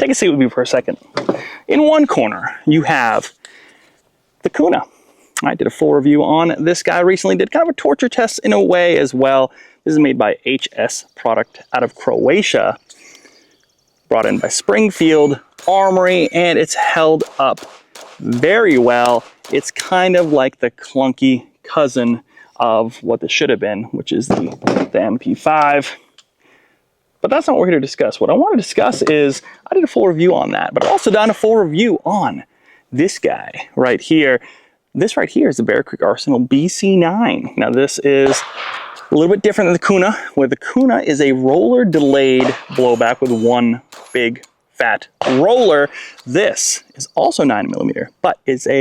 take a seat with me for a second. In one corner, you have the Kuna. I did a full review on this guy recently, did kind of a torture test in a way as well. This is made by HS Produkt out of Croatia, brought in by Springfield Armory, and it's held up very well. It's kind of like the clunky cousin of what this should have been, which is the MP5. But that's not what we're here to discuss. What I want to discuss is, I did a full review on that, but I've also done a full review on this guy right here. This right here is the Bear Creek Arsenal BC9. Now this is a little bit different than the Kuna, where the Kuna is a roller delayed blowback with one big fat roller. This is also 9mm, but it's a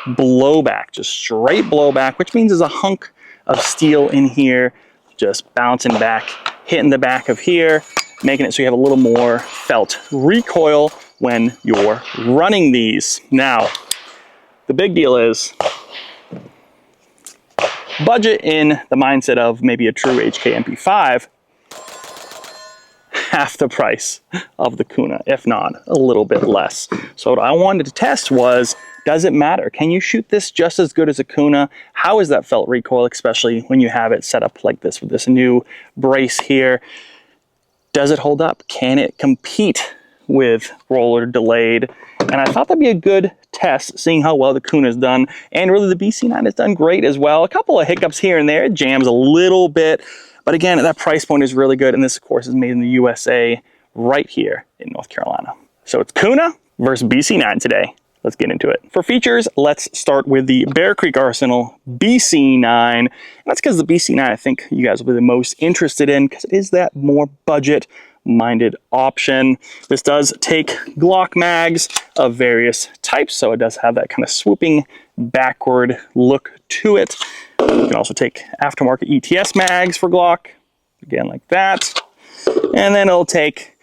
blowback, just straight blowback, which means there's a hunk of steel in here, just bouncing back, hitting the back of here, making it so you have a little more felt recoil when you're running these. Now, the big deal is budget in the mindset of maybe a true HK MP5, half the price of the Kuna, if not a little bit less. So what I wanted to test was, does it matter? Can you shoot this just as good as a Kuna? How is that felt recoil, especially when you have it set up like this with this new brace here? Does it hold up? Can it compete with roller delayed? And I thought that'd be a good test, seeing how well the Kuna's done, and really the BC9 has done great as well. A couple of hiccups here and there, it jams a little bit, but again, that price point is really good, and this of course is made in the USA right here in North Carolina. So it's Kuna versus BC9 today. Let's get into it. For features, let's start with the Bear Creek Arsenal BC9. And that's because the BC9 I think you guys will be the most interested in, because it is that more budget minded option. This does take Glock mags of various types, so it does have that kind of swooping backward look to it. You can also take aftermarket ETS mags for Glock, again like that. And then it'll take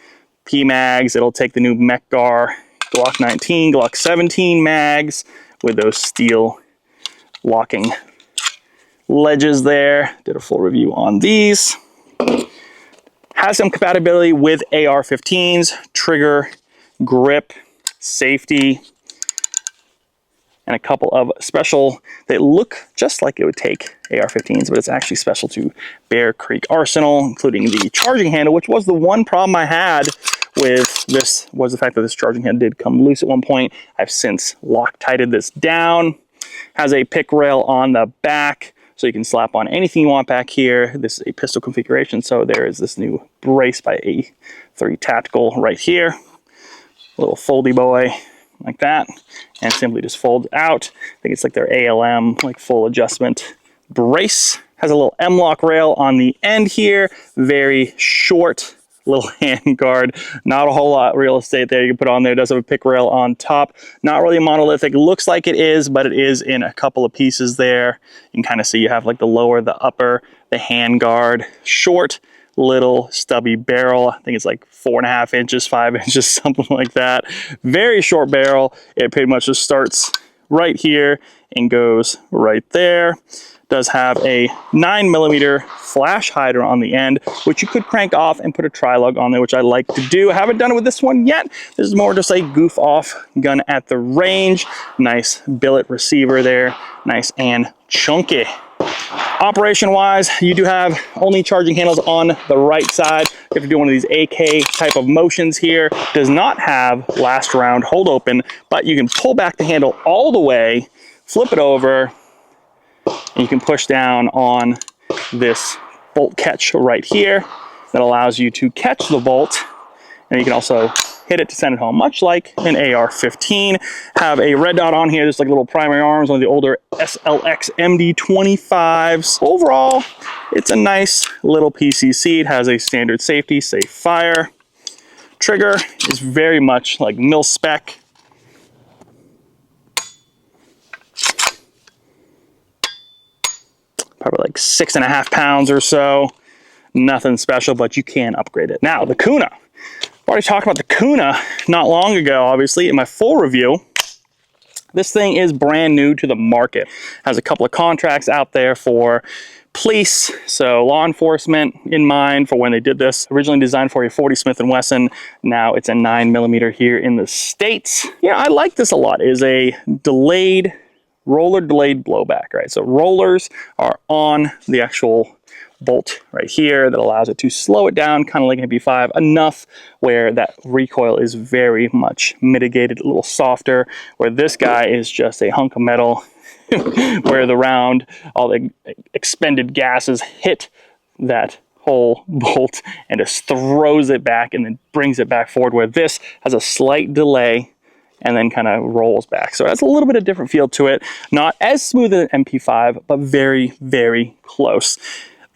P mags, it'll take the new Mechgar Glock 19, Glock 17 mags with those steel locking ledges there. Did a full review on these. Has some compatibility with AR-15s, trigger, grip, safety, and a couple of special, they look just like it would take AR-15s, but it's actually special to Bear Creek Arsenal, including the charging handle, which was the one problem I had with this, was the fact that this charging handle did come loose at one point. I've since Loctited this down. Has a pick rail on the back, so you can slap on anything you want back here. This is a pistol configuration, so there is this new brace by A3 Tactical right here. A little foldy boy like that, and simply just folds out. I think it's like their ALM, like full adjustment brace. Has a little M-lock rail on the end here, very short little hand guard, not a whole lot of real estate there you can put on there. It does have a pick rail on top, not really monolithic. It looks like it is, but it is in a couple of pieces there. You can kind of see you have like the lower, the upper, the hand guard, short little stubby barrel. I think it's like 4.5 inches, 5 inches, something like that. Very short barrel. It pretty much just starts right here and goes right there. Does have a 9mm flash hider on the end, which you could crank off and put a tri-lug on there, which I like to do. I haven't done it with this one yet. This is more just a goof off gun at the range. Nice billet receiver there, nice and chunky. Operation wise, you do have only charging handles on the right side. You have to do one of these AK type of motions here. Does not have last round hold open, but you can pull back the handle all the way, flip it over, and you can push down on this bolt catch right here that allows you to catch the bolt, and you can also hit it to send it home, much like an AR-15. Have a red dot on here, just like little primary arms, one of the older SLX MD-25s. Overall, it's a nice little PCC. It has a standard safety, safe fire. Trigger is very much like mil spec. Probably like 6.5 pounds or so. Nothing special, but you can upgrade it. Now, the Kuna. I've already talked about the Kuna not long ago, obviously, in my full review. This thing is brand new to the market. Has a couple of contracts out there for police, so law enforcement in mind for when they did this. Originally designed for a 40 Smith & Wesson. Now it's a 9mm here in the States. Yeah, I like this a lot. It is a roller delayed blowback, right? So rollers are on the actual bolt right here that allows it to slow it down, kind of like an MP5, enough where that recoil is very much mitigated, a little softer, where this guy is just a hunk of metal where the round, all the expended gases hit that whole bolt and just throws it back and then brings it back forward, where this has a slight delay and then kind of rolls back. So it has a little bit of different feel to it. Not as smooth as an MP5, but very, very close.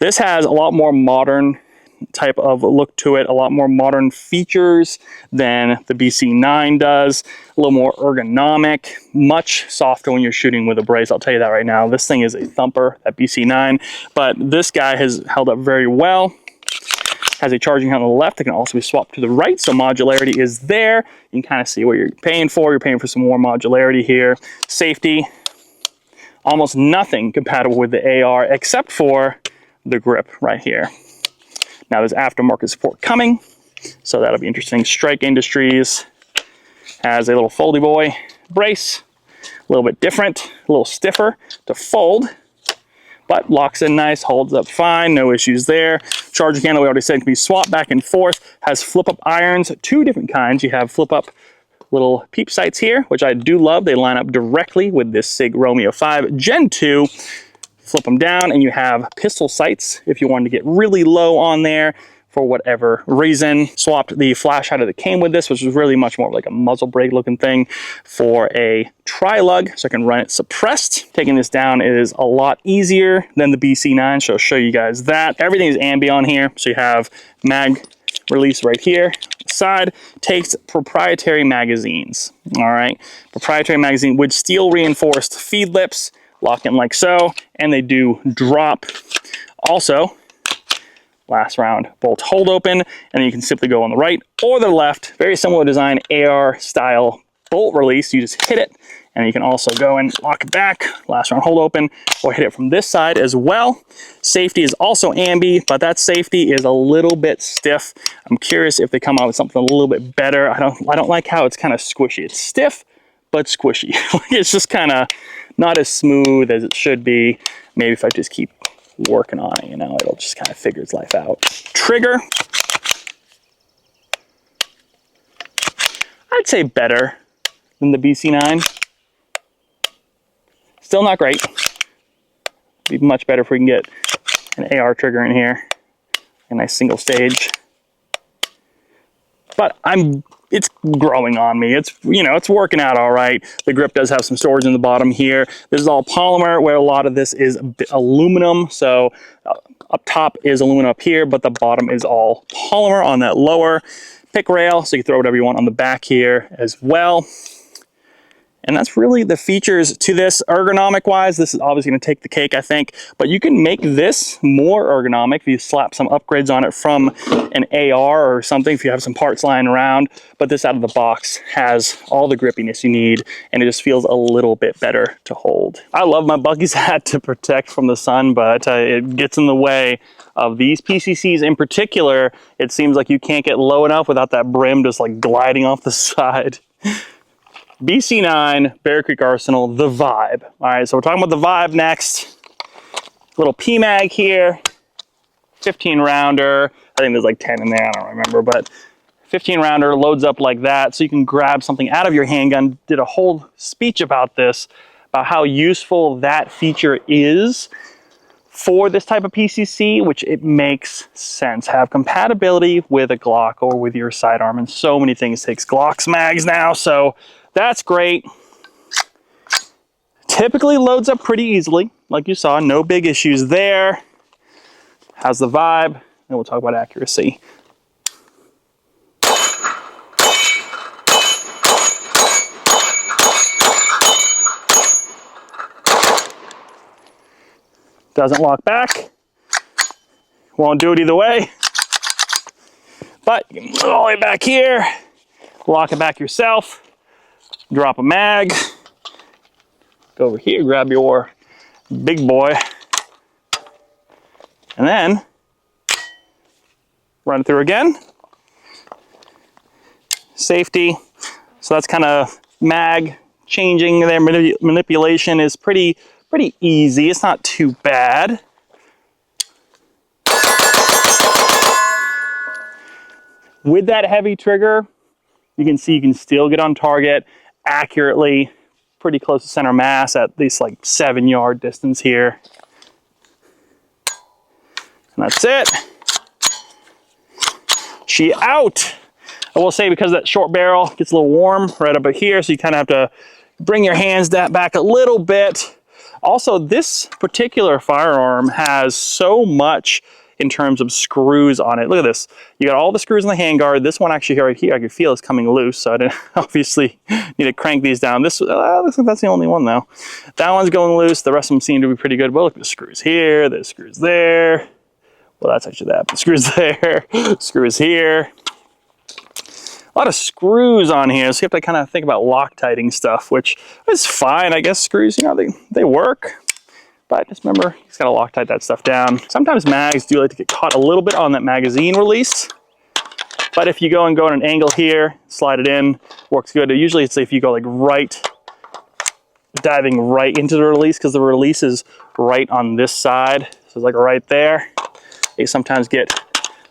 This has a lot more modern type of look to it, a lot more modern features than the BC9 does, a little more ergonomic, much softer when you're shooting with a brace. I'll tell you that right now. This thing is a thumper, that BC9, but this guy has held up very well. Has a charging handle on the left that can also be swapped to the right, so modularity is there. You can kind of see what you're paying for. You're paying for some more modularity here. Safety, almost nothing compatible with the AR except for the grip right here. Now there's aftermarket support coming, so that'll be interesting. Strike Industries has a little foldy boy brace, a little bit different, a little stiffer to fold, but locks in nice, holds up fine, no issues there. Charging handle, we already said, can be swapped back and forth. Has flip-up irons, two different kinds. You have flip-up little peep sights here, which I do love. They line up directly with this SIG Romeo 5 Gen 2. Flip them down and you have pistol sights if you wanted to get really low on there for whatever reason. Swapped the flash hider that came with this, which was really much more like a muzzle brake looking thing, for a tri-lug, so I can run it suppressed. Taking this down is a lot easier than the BC9, so I'll show you guys that. Everything is ambi on here, so you have mag release right here. Side takes proprietary magazines, all right? Proprietary magazine with steel reinforced feed lips, lock in like so, and they do drop. Also, last round bolt hold open, and then you can simply go on the right or the left. Very similar design, AR style bolt release. You just hit it, and you can also go and lock it back, last round hold open, or hit it from this side as well. Safety is also ambi, but that safety is a little bit stiff. I'm curious if they come out with something a little bit better. I don't like how it's kind of squishy. It's stiff, but squishy. It's just kind of not as smooth as it should be. Maybe if I just keep working on it, you know, it'll just kind of figure its life out. Trigger, I'd say better than the BC9. Still not great. Be much better if we can get an AR trigger in here, a nice single stage. But it's growing on me. It's, you know, it's working out all right. The grip does have some storage in the bottom here. This is all polymer, where a lot of this is aluminum. So up top is aluminum up here, but the bottom is all polymer on that lower pick rail. So you can throw whatever you want on the back here as well. And that's really the features to this. Ergonomic wise, this is obviously going to take the cake, I think, but you can make this more ergonomic if you slap some upgrades on it from an AR or something, if you have some parts lying around. But this out of the box has all the grippiness you need, and it just feels a little bit better to hold. I love my Bucky's hat to protect from the sun, but it gets in the way of these PCCs in particular. It seems like you can't get low enough without that brim just like gliding off the side. BC9, Bear Creek Arsenal, the Vibe. All right, so we're talking about the Vibe next. Little PMag here, 15 rounder. I think there's like 10 in there, I don't remember, but 15 rounder loads up like that, so you can grab something out of your handgun. Did a whole speech about this, about how useful that feature is for this type of PCC, which it makes sense. Have compatibility with a Glock or with your sidearm, and so many things takes Glock's mags now, so that's great. Typically loads up pretty easily, like you saw, no big issues there. How's the Vibe? And we'll talk about accuracy. Doesn't lock back. Won't do it either way. But you can put it all the way back here, lock it back yourself, drop a mag, Go over here, grab your big boy, and then run it through again. Safety. So that's kind of mag changing there. Manipulation is pretty easy. It's not too bad. With that heavy trigger, you can see you can still get on target accurately, pretty close to center mass at least like 7-yard distance here. And that's it. She out. I will say, because that short barrel gets a little warm right up here, so you kind of have to bring your hands back a little bit. Also, this particular firearm has so much in terms of screws on it. Look at this. You got all the screws in the handguard. This one actually right here, I can feel is coming loose, so I didn't obviously need to crank these down. This looks like that's the only one though. That one's going loose. The rest of them seem to be pretty good. Well, look at the screws here, there's screws there. Well, that's actually that, but screws there, screws here. A lot of screws on here, so you have to kind of think about Loctiting stuff, which is fine. I guess screws, you know, they work. But just remember, you just gotta Loctite that stuff down. Sometimes mags do like to get caught a little bit on that magazine release. But if you go at an angle here, slide it in, works good. Usually it's if you go like diving right into the release, because the release is right on this side. So it's like right there. They sometimes get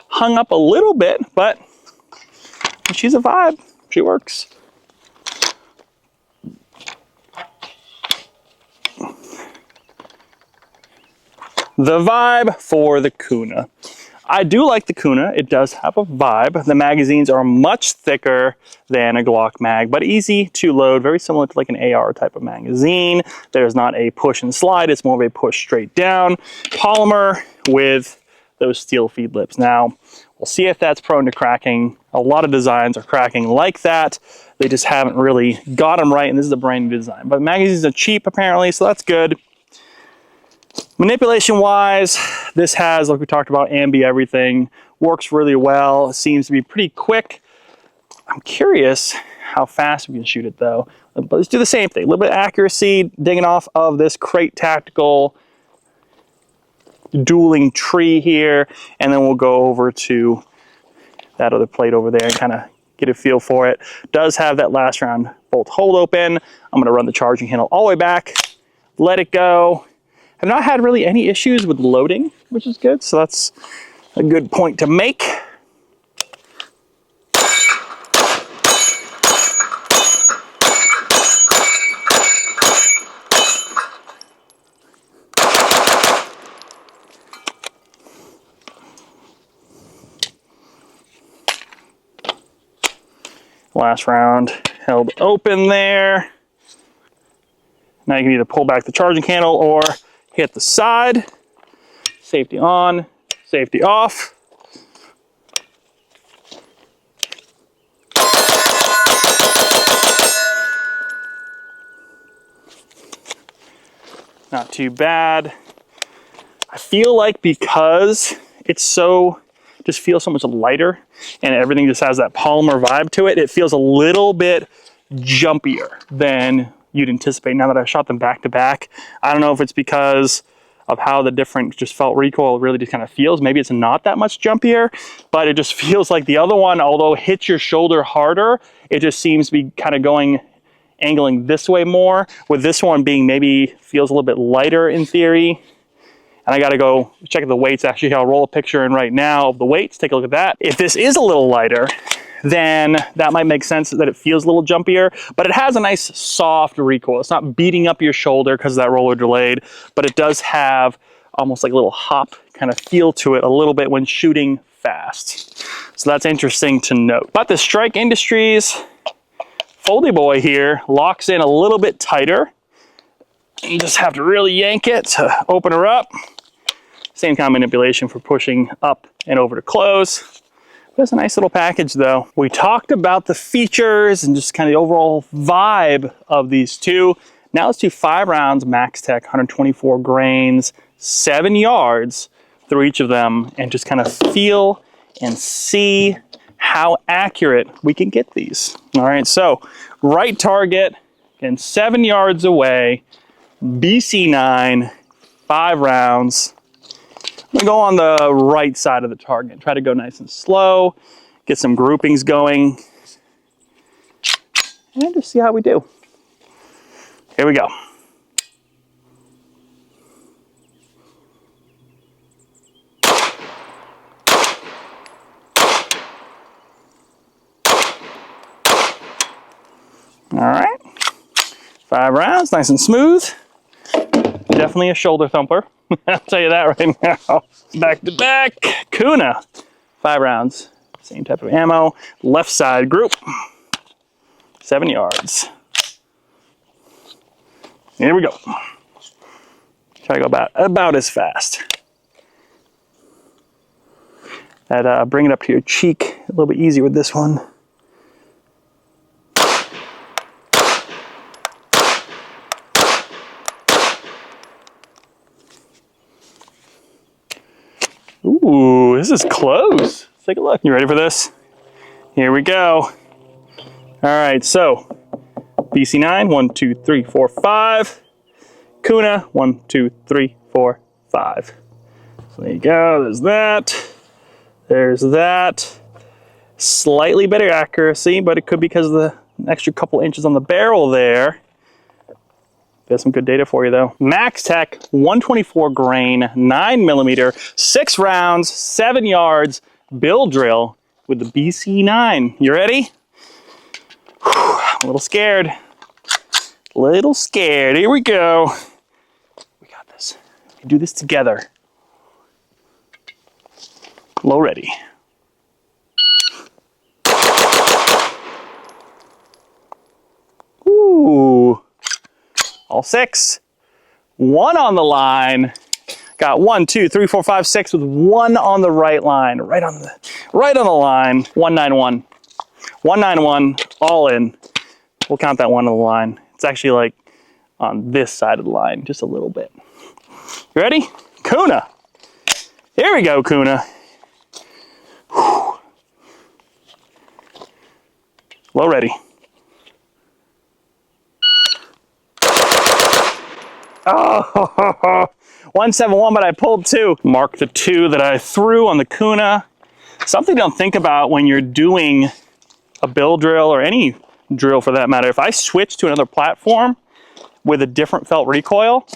hung up a little bit, but she's a vibe. She works. The vibe for the Kuna. I do like the Kuna. It does have a vibe. The magazines are much thicker than a Glock mag, but easy to load, very similar to like an AR type of magazine. There's not a push and slide. It's more of a push straight down. Polymer with those steel feed lips. Now, we'll see if that's prone to cracking. A lot of designs are cracking like that. They just haven't really got them right, and this is a brand new design. But magazines are cheap apparently, so that's good. Manipulation wise, this has, like we talked about, ambi everything. Works really well. It seems to be pretty quick. I'm curious how fast we can shoot it though. But let's do the same thing. A little bit of accuracy, digging off of this Crate Tactical dueling tree here, and then we'll go over to that other plate over there and kind of get a feel for it. Does have that last round bolt hold open. I'm going to run the charging handle all the way back, let it go. I've not had really any issues with loading, which is good, so that's a good point to make. Last round held open there. Now you can either pull back the charging handle or hit the side. Safety on, safety off. Not too bad. I feel like because it's so, just feels so much lighter and everything just has that polymer vibe to it, it feels a little bit jumpier than you'd anticipate now that I shot them back to back. I don't know if it's because of how the different just felt recoil really just kind of feels. Maybe it's not that much jumpier, but it just feels like the other one, although it hits your shoulder harder, it just seems to be kind of angling this way more, with this one being maybe feels a little bit lighter in theory. And I gotta go check the weights. Actually, I'll roll a picture in right now of the weights. Take a look at that. If this is a little lighter, then that might make sense that it feels a little jumpier, but it has a nice soft recoil. It's not beating up your shoulder because of that roller delayed, but it does have almost like a little hop kind of feel to it a little bit when shooting fast. So that's interesting to note. But the Strike Industries Foldy Boy here locks in a little bit tighter. You just have to really yank it to open her up. Same kind of manipulation for pushing up and over to close. It's a nice little package though. We talked about the features and just kind of the overall vibe of these two. Now let's do 5 rounds, Max Tech, 124 grains, 7 yards through each of them, and just kind of feel and see how accurate we can get these. All right, so right target and 7 yards away. BC9, 5 rounds. I'm gonna go on the right side of the target. Try to go nice and slow, get some groupings going, and just see how we do. Here we go. All right, 5 rounds, nice and smooth. Definitely a shoulder thumper. I'll tell you that right now. Back to back, Kuna, 5 rounds. Same type of ammo, left side group, 7 yards. Here we go. Try to go about as fast. Bring it up to your cheek a little bit easier with this one. Ooh, this is close. Let's take a look. You ready for this? Here we go. All right, so BC9, 1, 2, 3, 4, 5. Kuna, 1, 2, 3, 4, 5. So there you go. There's that. There's that. Slightly better accuracy, but it could be because of the extra couple inches on the barrel there. Got some good data for you though. Max Tech, 124 grain, 9mm, 6 rounds, 7 yards, bill drill with the BC9. You ready? Whew, I'm a little scared. Little scared. Here we go. We got this. We can do this together. Low ready. Ooh. All 6. 1 on the line. Got 1, 2, 3, 4, 5, 6 with 1 on the right line. Right on the line. 191. 191, all in. We'll count that 1 on the line. It's actually like on this side of the line, just a little bit. You ready? Kuna. Here we go, Kuna. Whew. Low ready. Oh, 171, but I pulled 2. Mark the 2 that I threw on the Kuna. Something to don't think about when you're doing a bill drill or any drill for that matter. If I switch to another platform with a different felt recoil,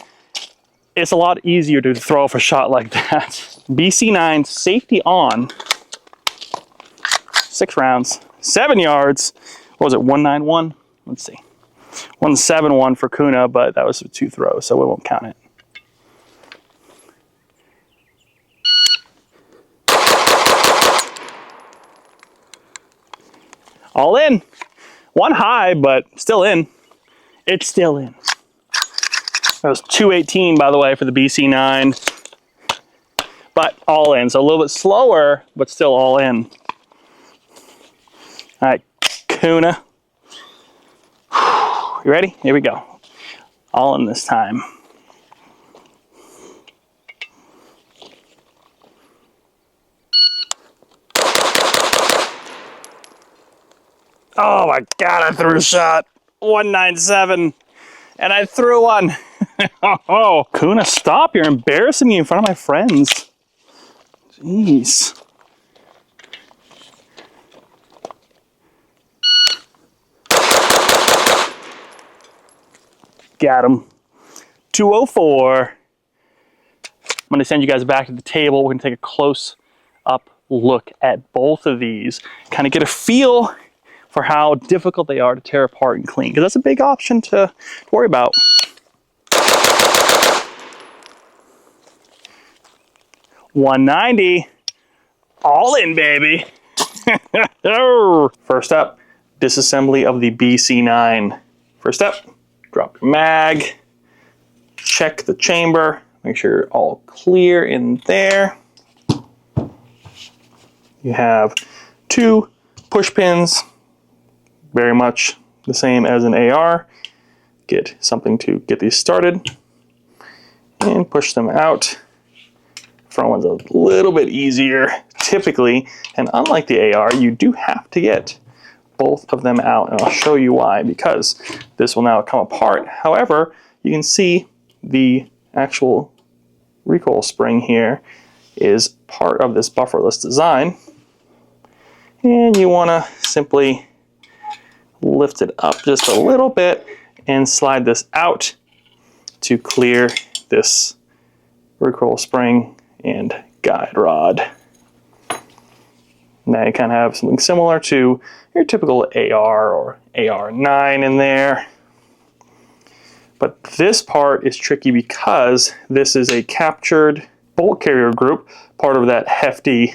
it's a lot easier to throw off a shot like that. BC9 safety on, 6 rounds, 7 yards. What was it, 191? Let's see. 171 for Kuna, but that was 2 throws, so we won't count it. All in. 1 high, but still in. It's still in. That was 218, by the way, for the BC9. But all in, so a little bit slower, but still all in. All right, Kuna. You ready? Here we go. All in this time. Oh my God, I threw a shot. 197. And I threw one. Oh, Kuna, stop. You're embarrassing me in front of my friends. Jeez. Got him. 204. I'm going to send you guys back to the table. We're going to take a close-up look at both of these. Kind of get a feel for how difficult they are to tear apart and clean, because that's a big option to worry about. $190. All in, baby. First up, disassembly of the BC9. First up, drop your mag, check the chamber, make sure you're all clear in there. You have 2 push pins, very much the same as an AR. Get something to get these started and push them out. Front one's a little bit easier typically, and unlike the AR, you do have to get both of them out, and I'll show you why, because this will now come apart. However, you can see the actual recoil spring here is part of this bufferless design. And you want to simply lift it up just a little bit and slide this out to clear this recoil spring and guide rod. Now you kind of have something similar to your typical AR or AR9 in there. But this part is tricky because this is a captured bolt carrier group, part of that hefty,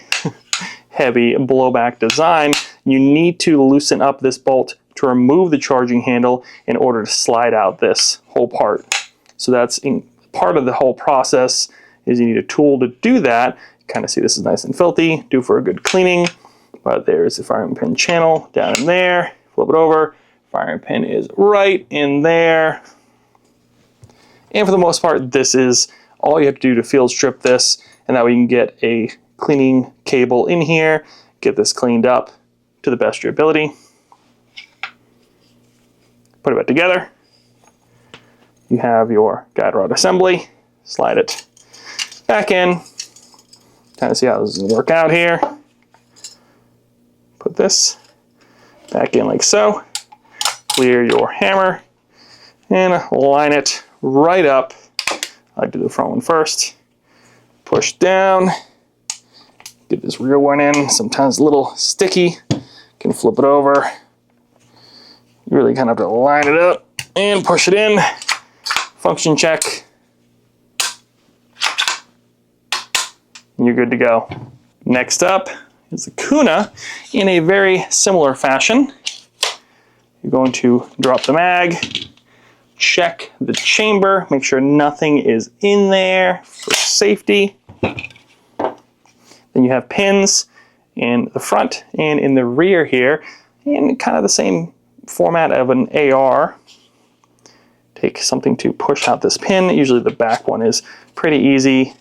heavy blowback design. You need to loosen up this bolt to remove the charging handle in order to slide out this whole part. So that's part of the whole process, is you need a tool to do that. Kind of see this is nice and filthy, due for a good cleaning. But there's the firing pin channel down in there. Flip it over, firing pin is right in there. And for the most part, this is all you have to do to field strip this, and that way you can get a cleaning cable in here, get this cleaned up to the best of your ability. Put it back together. You have your guide rod assembly. Slide it back in. Kind of see how this is gonna work out here. Put this back in like so. Clear your hammer and line it right up. I like to do the front one first. Push down. Get this rear one in. Sometimes a little sticky. Can flip it over. You really kind of have to line it up and push it in. Function check. And you're good to go. Next up is the Kuna in a very similar fashion. You're going to drop the mag, check the chamber, make sure nothing is in there for safety. Then you have pins in the front and in the rear here, in kind of the same format of an AR. Take something to push out this pin. Usually the back one is pretty easy.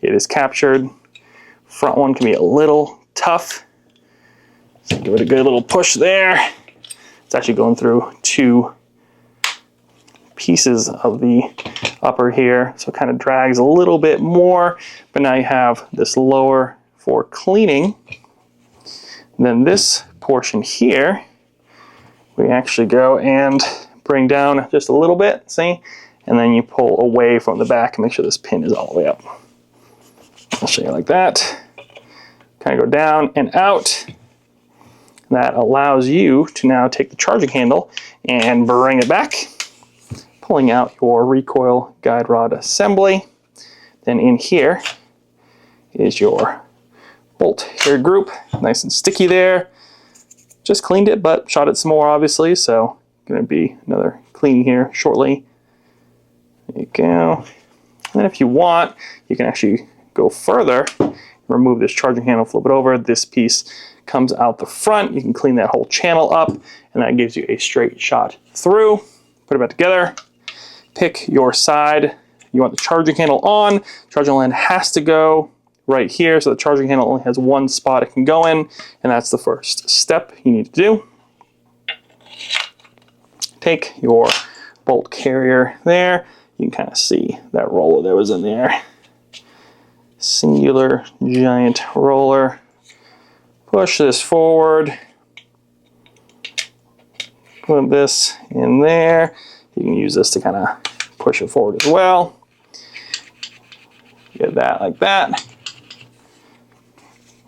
It is captured. Front one can be a little tough. So give it a good little push there. It's actually going through two pieces of the upper here, so it kind of drags a little bit more, but now you have this lower for cleaning. And then this portion here, we actually go and bring down just a little bit, see? And then you pull away from the back and make sure this pin is all the way up. I'll show you like that. Kind of go down and out. That allows you to now take the charging handle and bring it back, pulling out your recoil guide rod assembly. Then in here is your bolt hair group, nice and sticky there. Just cleaned it, but shot it some more obviously, so going to be another clean here shortly. There you go. And if you want, you can actually go further, remove this charging handle, flip it over. This piece comes out the front. You can clean that whole channel up, and that gives you a straight shot through. Put it back together. Pick your side. You want the charging handle on. Charging line has to go right here, so the charging handle only has one spot it can go in, and that's the first step you need to do. Take your bolt carrier there. You can kind of see that roller that was in there. Singular giant roller. Push this forward. Put this in there. You can use this to kind of push it forward as well. Get that like that.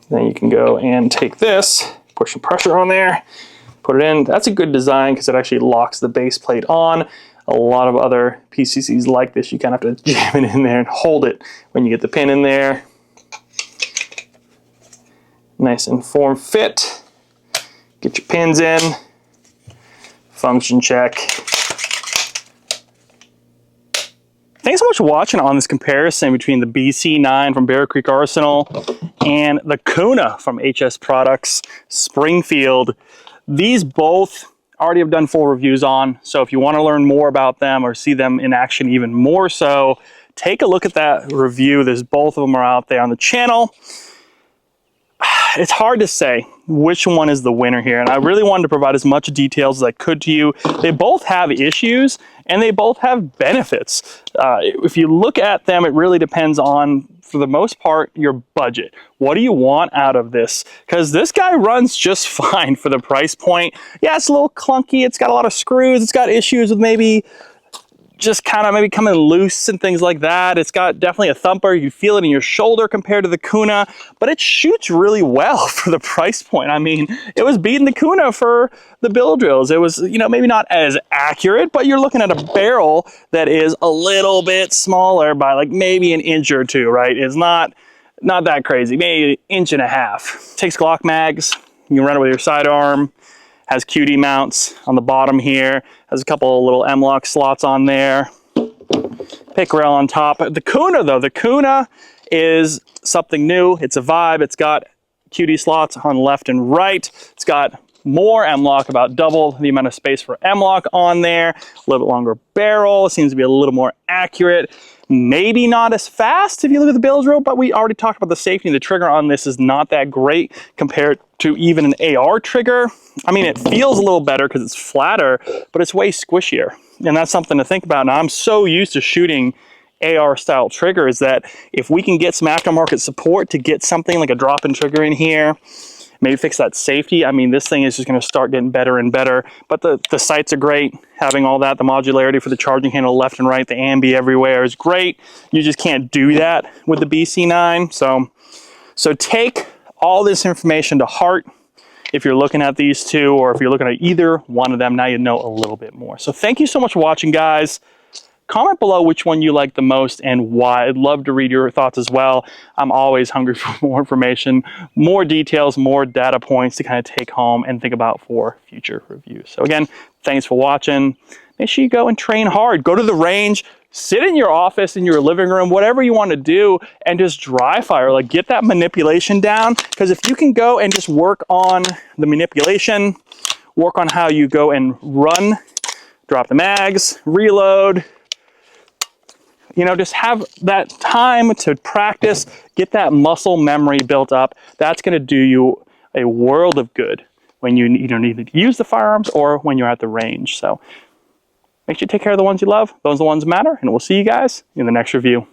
Then you can go and take this, push some pressure on there, put it in. That's a good design because it actually locks the base plate on. A lot of other PCCs like this, you kind of have to jam it in there and hold it when you get the pin in there. Nice and form fit. Get your pins in. Function check. Thanks so much for watching on this comparison between the BC9 from Bear Creek Arsenal and the Kuna from HS Products Springfield. These both already have done full reviews on, so if you want to learn more about them or see them in action even more so, take a look at that review. There's both of them are out there on the channel. It's hard to say which one is the winner here, and I really wanted to provide as much details as I could to you. They both have issues, and they both have benefits. If you look at them, it really depends on, for the most part, your budget. What do you want out of this? Because this guy runs just fine for the price point. Yeah, it's a little clunky. It's got a lot of screws. It's got issues with maybe just kind of maybe coming loose and things like that. It's got definitely a thumper. You feel it in your shoulder compared to the Kuna, but it shoots really well for the price point. I mean, it was beating the Kuna for the bill drills. It was, you know, maybe not as accurate, but you're looking at a barrel that is a little bit smaller by like maybe an inch or two, right? It's not that crazy, maybe an inch and a half. Takes Glock mags. You can run it with your sidearm. Has QD mounts on the bottom here. Has a couple of little M-lock slots on there. Pick rail on top. The Kuna though, the Kuna is something new. It's a vibe. It's got QD slots on left and right. It's got more M-lock, about double the amount of space for M-lock on there. A little bit longer barrel. It seems to be a little more accurate. Maybe not as fast if you look at the bill drill, but we already talked about the safety. The trigger on this is not that great compared to even an AR trigger. I mean, it feels a little better because it's flatter, but it's way squishier. And that's something to think about. Now, I'm so used to shooting AR style triggers that if we can get some aftermarket support to get something like a drop-in trigger in here, maybe fix that safety. I mean, this thing is just going to start getting better and better. But the sights are great. Having all that, the modularity for the charging handle left and right, the ambi everywhere is great. You just can't do that with the BC9. So take all this information to heart. If you're looking at these two, or if you're looking at either one of them, now you know a little bit more. So thank you so much for watching, guys. Comment below which one you like the most and why. I'd love to read your thoughts as well. I'm always hungry for more information, more details, more data points to kind of take home and think about for future reviews. So again, thanks for watching. Make sure you go and train hard. Go to the range, sit in your office, in your living room, whatever you want to do, and just dry fire. Like, get that manipulation down, because if you can go and just work on the manipulation, work on how you go and run, drop the mags, reload, you know, just have that time to practice, get that muscle memory built up. That's going to do you a world of good when you either need to use the firearms or when you're at the range. So make sure you take care of the ones you love. Those are the ones that matter, and we'll see you guys in the next review.